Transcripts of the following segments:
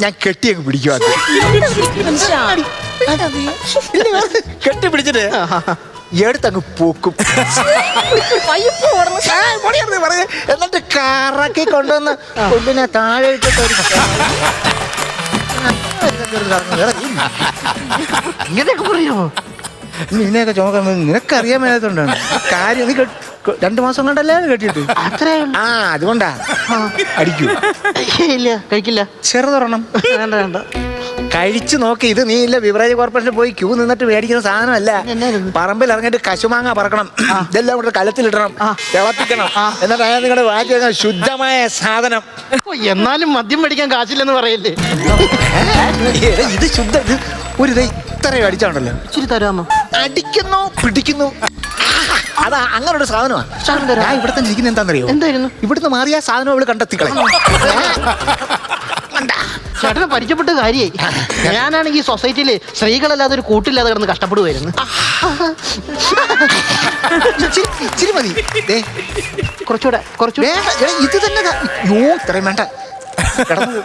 ഞാൻ കെട്ടിയൊക്കെ പിടിക്കും അത് കെട്ടിപ്പിടിച്ചിട്ട് എടുത്തങ്ങ് പോക്കും. എന്നിട്ട് കറക്കി കൊണ്ടുവന്ന് കൊല്ലിനെ താഴെ ഇട്ടിട്ട് ഇങ്ങനെയൊക്കെ പറയോ? നിന്നെയൊക്കെ ചുമക്കാൻ നിനക്കറിയാൻ മേലാത്തോണ്ടാണ് കാര്യം. നീ 2 മാസം കൊണ്ടല്ലേ കെട്ടിയിട്ട്? അത്രേ അതുകൊണ്ടാ അടിക്കൂ. ഇല്ല, കഴിക്കില്ല. ചെറുതൊരെണ്ണം വേണ്ട വേണ്ട. കഴിച്ചു നോക്കി. ഇത് നീ ഇല്ല ബിവറേജ് കോർപ്പറേഷൻ പോയി ക്യൂ നിന്നിട്ട് മേടിക്കുന്ന സാധനമല്ല. പറമ്പിൽ ഇറങ്ങിയിട്ട് കശുമാങ്ങ പറക്കണം, ഇതെല്ലാം കൂടെ കലത്തിലിടണം, തിളപ്പിക്കണം, എന്നിട്ട് അയാൾ നിങ്ങളുടെ വാക്കി വെക്കാൻ ശുദ്ധമായ സാധനം. എന്നാലും മദ്യം മേടിക്കാൻ കാശില്ലെന്ന് പറയല്ലേ? ഇത് ശുദ്ധ. ഇത് ഒരു ഇത്രയും അടിച്ചാണല്ലോ. ഇച്ചിരി തരാമോ? അടിക്കുന്നു പിടിക്കുന്നു. അതാ അങ്ങനൊരു സാധനമാണ്. ഞാൻ ഇവിടെ തന്നെ ഇരിക്കുന്ന എന്താണെന്നറിയോ? എന്തായിരുന്നു? ഇവിടുന്ന് മാറിയ സാധനം അവള് കണ്ടെത്തിക്കളെ. ചേട്ടനെ പരിചയപ്പെട്ട കാര്യമായി. ഞാനാണെങ്കിൽ സൊസൈറ്റിയില് സ്ത്രീകളല്ലാതെ ഒരു കൂട്ടില്ലാതെ കിടന്ന് കഷ്ടപ്പെടുമായിരുന്നു. ഇച്ചിരി മതി. കുറച്ചുകൂടെ ഇത് തന്നെ. ഇത്രയും വേണ്ട.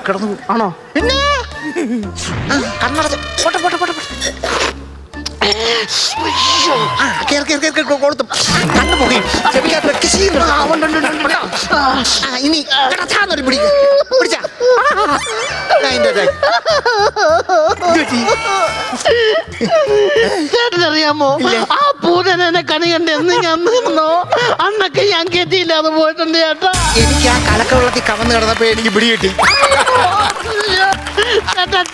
കിടന്നു ആണോ? പിന്നെ കണ്ണടച്ച് പോട്ടെ പോട്ടെ പോട്ടെ. കണ്ണു പോയി ഇനി പിടിച്ച ചേട്ടനറിയാമോ, ആ പൂതനെ കണി കണ്ട് എന്ന് ഞാൻ നിന്നോ അന്നൊക്കെ ഞാൻ കെട്ടിയില്ലാതെ പോയിട്ടുണ്ട് ചേട്ടാ. എനിക്ക് ആ കലക്ക വെള്ളത്തിൽ കവന്ന് കിടന്നപ്പോ എനിക്ക് പിടി കിട്ടി.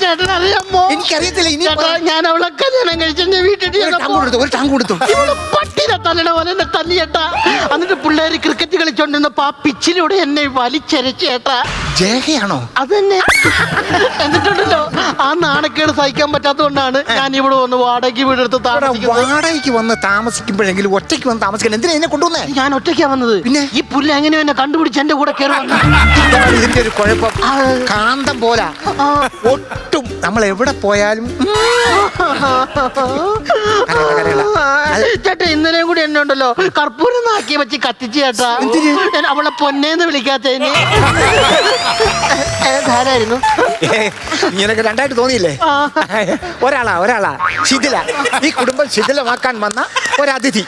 ചേട്ടനറിയാമോ, എനിക്കറിയത്തില്ല. ഇനി ഞാൻ അവളെ കല്യാണം കഴിച്ച വീട്ടിൽ ഒരു ടാങ്ക് കൊടുത്തു. പട്ടിനെ തലയുടെ പോലെ എന്നെ തല്ലിയേട്ടാ. എന്നിട്ട് പിള്ളേര് ക്രിക്കറ്റ് കളിച്ചോണ്ടിരുന്നപ്പോ ആ പിച്ചിലൂടെ എന്നെ വലിച്ചരച്ചേട്ടാ. ജയയാണോ? അത് തന്നെ. എന്നിട്ടുണ്ടല്ലോ, ആ നാണക്കേട് സഹിക്കാൻ പറ്റാത്തതുകൊണ്ടാണ് ഞാൻ ഇവിടെ വന്ന് വാടകയ്ക്ക് വീടെടുത്ത് വാടകയ്ക്ക് വന്ന് താമസിക്കുമ്പോഴെങ്കിലും ഒറ്റയ്ക്ക് വന്ന് താമസിക്കാൻ എന്തിനാ എന്നെ കൊണ്ടുവന്നേ? ഞാൻ ഒറ്റയ്ക്കാ വന്നത്. പിന്നെ ഈ പുല്ല് എങ്ങനെയോ എന്നെ കണ്ടുപിടിച്ച് എന്റെ കൂടെ കയറി വന്നു. ഇതിന്റെ ഒരു കുഴപ്പം കാന്തം പോലാ. ഒട്ടും നമ്മൾ എവിടെ പോയാലും ചേട്ടാ, ഇന്നലെയും കൂടി എന്നെ ഉണ്ടല്ലോ കർപ്പൂരം നാക്കി വെച്ച് കത്തിച്ച് ചേട്ടാ. അവളെ പൊന്നേന്ന് വിളിക്കാത്തതിന്. ധാരായിരുന്നു. ഇങ്ങനൊക്കെ രണ്ടായിട്ട് തോന്നിയില്ലേ? ഒരാളാ ശിഥില. ഈ കുടുംബം ശിഥിലമാക്കാൻ വന്ന ഒരതിഥി.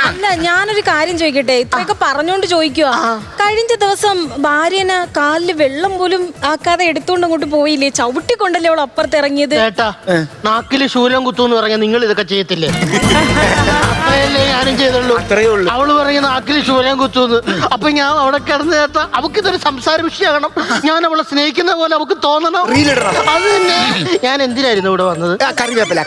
അല്ല, ഞാനൊരു കാര്യം ചോദിക്കട്ടെ? ഇത്രയൊക്കെ പറഞ്ഞോണ്ട് ചോദിക്കുക. കഴിഞ്ഞ ദിവസം ഭാര്യനെ കാലില് വെള്ളം പോലും ആക്കാതെ എടുത്തോണ്ട് അങ്ങോട്ട് പോയില്ലേ? ചവിട്ടിക്കൊണ്ടല്ലേ അവൾ അപ്പുറത്ത് ഇറങ്ങിയത്? ചേട്ടാ, നാക്കില് ശൂലം കുത്തൂന്ന് പറഞ്ഞ നിങ്ങൾ ഇതൊക്കെ ചെയ്യത്തില്ലേ? അത്രയല്ലേ ഞാനും ചെയ്തുള്ളൂ. അവള് പറഞ്ഞ നാക്കില് ശൂലം കുത്തൂന്ന്. അപ്പൊ ഞാൻ അവിടെ കിടന്ന് ചേട്ടാ, അവക്ക് ഇതൊരു സംസാര വിഷയമാകണം. ഞാൻ അവളെ സ്നേഹിക്കുന്ന പോലെ അവക്ക് തോന്നണം. അത് തന്നെ. ഞാൻ എന്തിനായിരുന്നു ഇവിടെ വന്നത്? കറിവേപ്പില